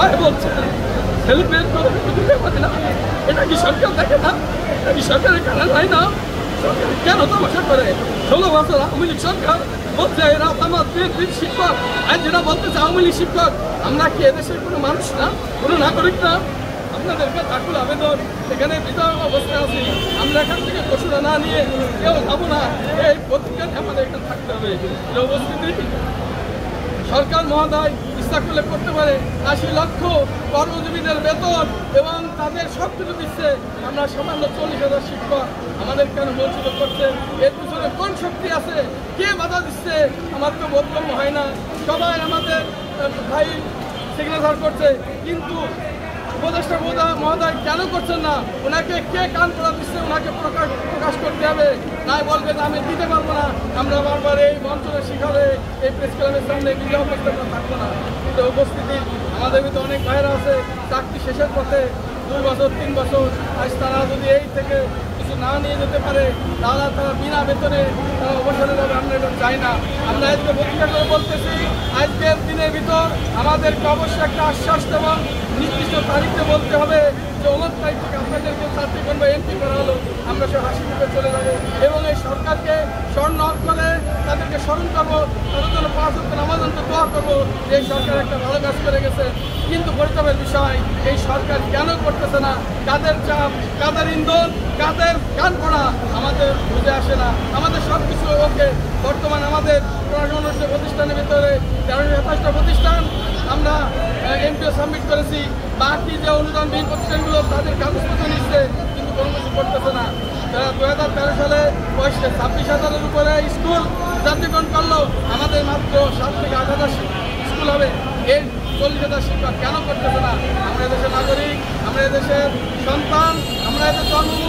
ভাই বলছে ছেলে মেয়ের কথা দিতে পারে না, এটা কি সরকার দেখে না? এটা কি সরকারের কানে হয় না? সরকার কেন তামাশা করে? 16 বছর আওয়ামী লীগ সরকার বলছে এরা আমার বিএনপির শিক্ষক, আর যেটা বলতেছে আওয়ামী লীগ শিক্ষক। আমরা কি এদেশের কোনো মানুষ না, কোনো নাগরিক না? আপনাদেরকে থাকুল আবেদন, এখানে বিধায়ক অবস্থায় আছি, আমরা এখান থেকে পশুরা না নিয়ে কেউ যাবো না, এই প্রতিজ্ঞানে আমাদের এখানে থাকতে হবে। উপস্থিতি সরকার মহোদয় ইচ্ছা করলে করতে পারে 80 লক্ষ কর্মজীবীদের বেতন এবং তাদের সব কিছু দিচ্ছে, আমরা সামান্য 40,000 শিক্ষক আমাদের কেন বঞ্চিত করছে? এর পিছনে কোন শক্তি আছে? কে বাধা দিচ্ছে? আমার তো বোধগম্য হয় না। সবাই আমাদের ভাই সিগনেচার করছে, কিন্তু উপদেষ্টা মহোদয় কেন করছেন না? ওনাকে কে কান পড়া দিচ্ছে? ওনাকে প্রকাশ করতে হবে, নাই বলবেন আমি দিতে পারবো না। আমরা বারবার এই মঞ্চের শিখারে এই প্রেস ক্লাবের সামনে বিজয় উপস্থাপনা থাকবো না। কিন্তু উপস্থিতি আমাদের ভিতরে অনেক ভাইরা আছে চাকরি শেষের পথে 2 বছর 3 বছর, আজ তারা যদি এই থেকে কিছু না নিয়ে যেতে পারে তারা বিনা বেতনে তারা অবসরে যাবে। আমরা এটা চাই না। আমরা আজকে প্রতিজ্ঞা করে বলতেছি, আজকের দিনের ভিতর আমাদেরকে অবশ্যই একটা আশ্বাস এবং নির্দিষ্ট তারিখে বলতে হবে যে 29 তারিখ থেকে আপনাদেরকে ছাত্রীগণ বা এমপি করা হলো, আমরা সব হাসি মুখে চলে যাবো এবং এই সরকারকে স্মরণ করে তাদেরকে স্মরণ করবো, তাদের জন্য 5 ওয়াক্ত নামাজ অন্তত দোয়া করবো যে এই সরকার একটা ভালো কাজ করে গেছে। কিন্তু পরিতাপের বিষয়, এই সরকার কেন করতেছে না? কাদের চাপ, কাদের ইন্ধন, কাদের কান পড়া আমাদের বুঝে আসে না। আমাদের সব কিছু ওকে। বর্তমানে আমাদের প্রশাসন প্রতিষ্ঠানের ভিতরে 1327টা প্রতিষ্ঠান আমরা এমপিও সাবমিট করেছি। বাকি যে অনুদানবিহীন প্রতিষ্ঠানগুলো তাদের কাগজপত্র নিচ্ছে, কিন্তু কোনো কিছু করতেছে না। 2013 সালে 26,000-এর উপরে স্কুল জাতীয়করণ করলো, আমাদের মাত্র 7 থেকে 8,000 স্কুল হবে। এই 40,000 শিক্ষক কেন করতেছে না? আমরা এদেশের নাগরিক, আমরা এদেশের সন্তান, আমরা এদের জন্ম